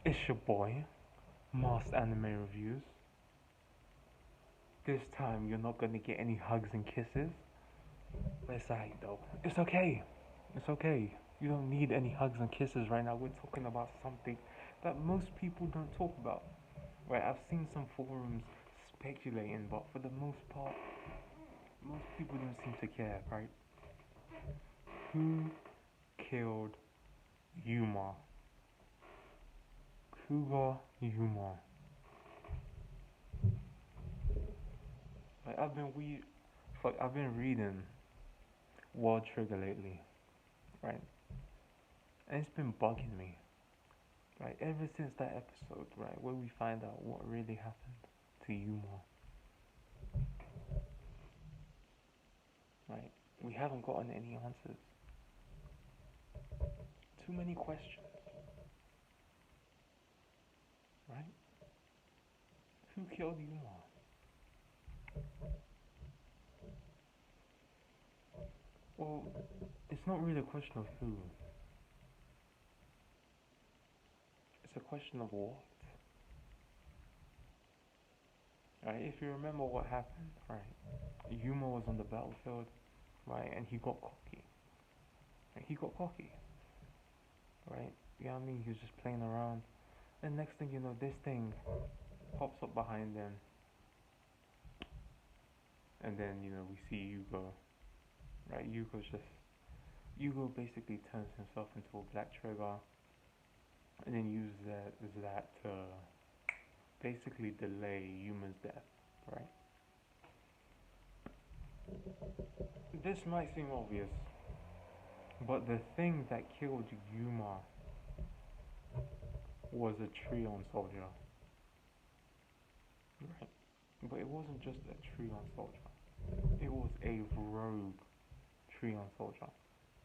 It's your boy, Masked Anime Reviews. This time you're not gonna get any hugs and kisses. But it's alright though. It's okay. It's okay. You don't need any hugs and kisses right now. We're talking about something that most people don't talk about. Right? I've seen some forums speculating, but for the most part, most people don't seem to care, right? Who killed Yuma? Kuga Yuma. Like I've been reading World Trigger lately, right? And it's been bugging me, right? Ever since that episode, right, where we find out what really happened to Yuma, right? We haven't gotten any answers. Too many questions, right? Who killed Yuma? Well, it's not really a question of who. It's a question of what. Right? If you remember what happened, right? Yuma was on the battlefield, right? And he got cocky. Right? He got cocky, right? You know what I mean? He was just playing around. And next thing you know, this thing pops up behind him. And then, we see Yugo, right? Yugo basically turns himself into a black trigger and then uses that to basically delay Yuma's death, right? This might seem obvious, but the thing that killed Yuma was a Treon soldier, right? But it wasn't just a Treon soldier. It was a rogue Treon soldier,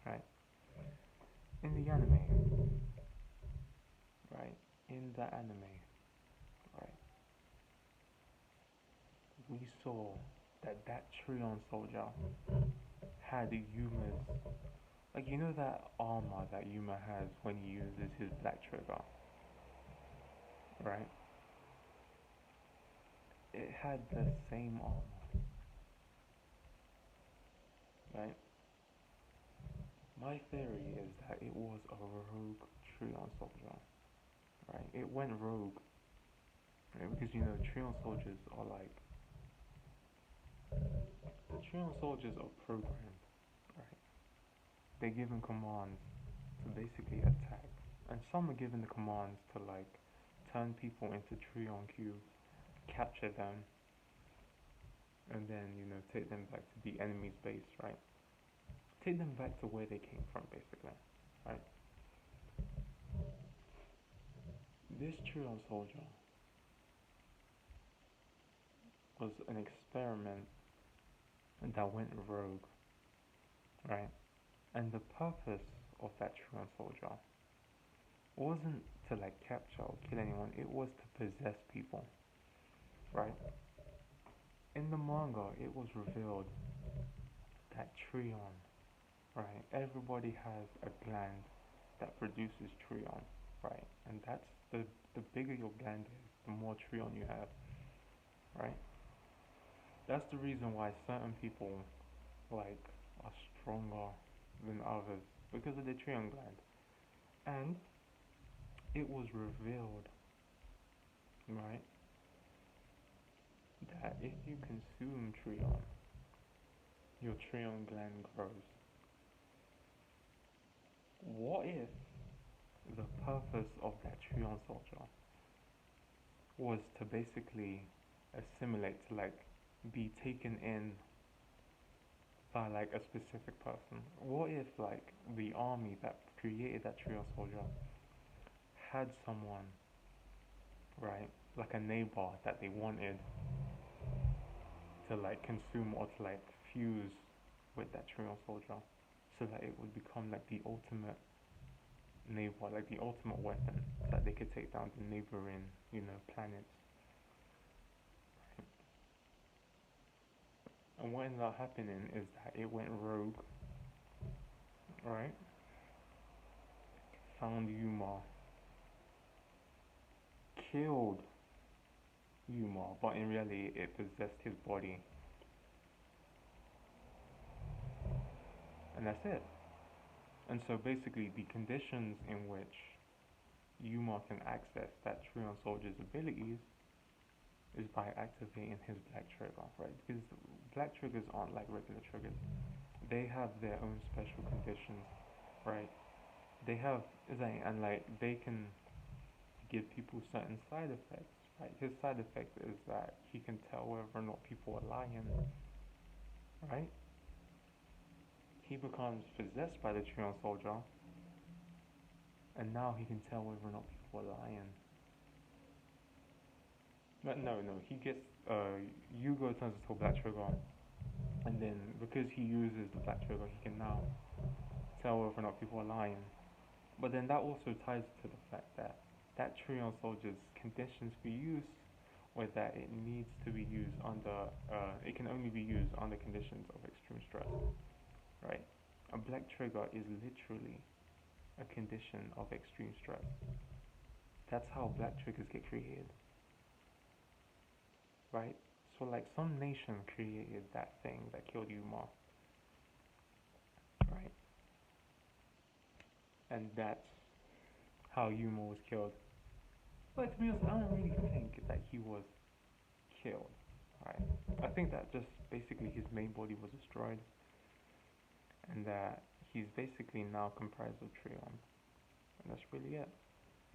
right? In the anime, right? In the anime, right? We saw that Treon soldier had Yuma's, like, that armor that Yuma has when he uses his black trigger, right? It had the same armor, right? My theory is that it was a rogue Treon soldier, right? It went rogue, right? Because Treon soldiers are like, the Treon soldiers are programmed, right? They're given commands to basically attack, and some are given the commands to like turn people into Treon cubes, capture them, and then take them back to the enemy's base, right? Take them back to where they came from, basically, right? This Treon soldier was an experiment that went rogue, right? And the purpose of that Treon soldier wasn't to like capture or kill anyone, it was to possess people, right? In the manga, it was revealed that Treon, right? Everybody has a gland that produces Treon, right? And that's the bigger your gland is, the more Treon you have, right? That's the reason why certain people like are stronger than others because of the Treon gland. And it was revealed, right, that if you consume Treon, your Treon gland grows. What if the purpose of that Treon soldier was to basically assimilate, to like be taken in by like a specific person? What if like the army that created that Treon soldier had someone, right, like a neighbor that they wanted to like consume or to like fuse with that Treon soldier so that it would become like the ultimate neighbor, like the ultimate weapon that they could take down the neighboring, planets. And what ended up happening is that it went rogue, right? Found Yuma, killed Yuma, but in reality it possessed his body, and that's it. And so basically, the conditions in which Yuma can access that Trion soldier's abilities is by activating his black trigger, right? Because black triggers aren't like regular triggers. They have their own special conditions, right? They have and like they can give people certain side effects, right? His side effect is that he can tell whether or not people are lying, right? He becomes possessed by the Trion soldier, and now he can tell whether or not people are lying. But no, he gets Yugo turns into a black trigger, and then because he uses the black trigger, he can now tell whether or not people are lying. But then that also ties to the fact that that Trion soldier's conditions for use or that it needs to be used under, it can only be used under conditions of extreme stress, right? A black trigger is literally a condition of extreme stress. That's how black triggers get created, right? So like some nation created that thing that killed Yuma, right? And that's how Yuma was killed. But to be honest, I don't really think that he was killed, right? I think that just basically his main body was destroyed, and that he's basically now comprised of Trion, and that's really it.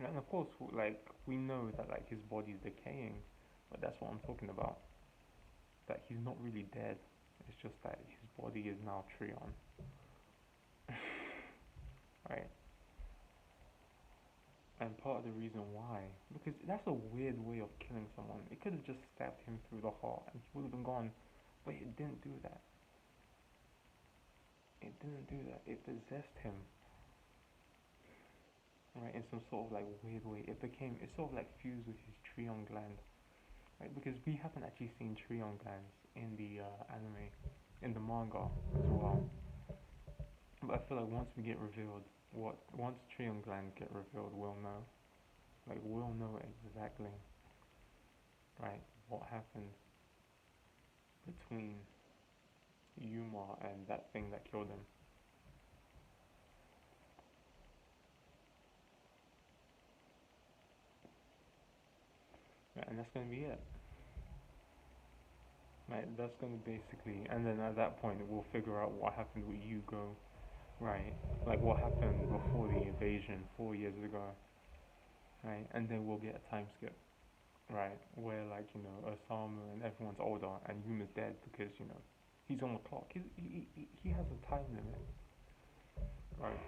And of course, like we know that like his body is decaying, but that's what I'm talking about. That he's not really dead. It's just that his body is now Trion, right? And part of the reason why, because that's a weird way of killing someone. It could have just stabbed him through the heart and he would have been gone, but it didn't do that. It didn't do that. It possessed him, right, in some sort of like weird way. It sort of like fused with his Trion gland, right? Because we haven't actually seen Trion glands in the anime, in the manga as well. But I feel like once we get revealed, once Trion glands get revealed, we'll know. Like we'll know exactly, right, what happened between Yuma and that thing that killed him. Right, and that's gonna be it. Right, that's gonna basically, and then at that point we'll figure out what happened with Yugo, right? Like what happened before the invasion 4 years ago, right? And then we'll get a time skip, right? Where like Osama and everyone's older and Yuma's dead because he's on the clock. He has a time limit, right?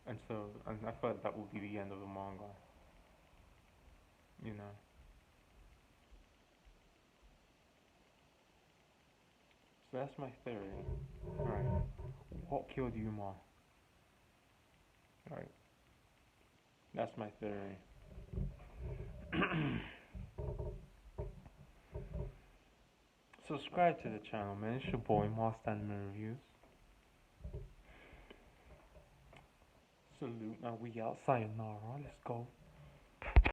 And I thought that would be the end of the manga, you know. So that's my theory, right? What killed Yuma, right? That's my theory. Subscribe to the channel, man. It's your boy, Master Anime Reviews. Salute. Now we out. Sayonara. Let's go.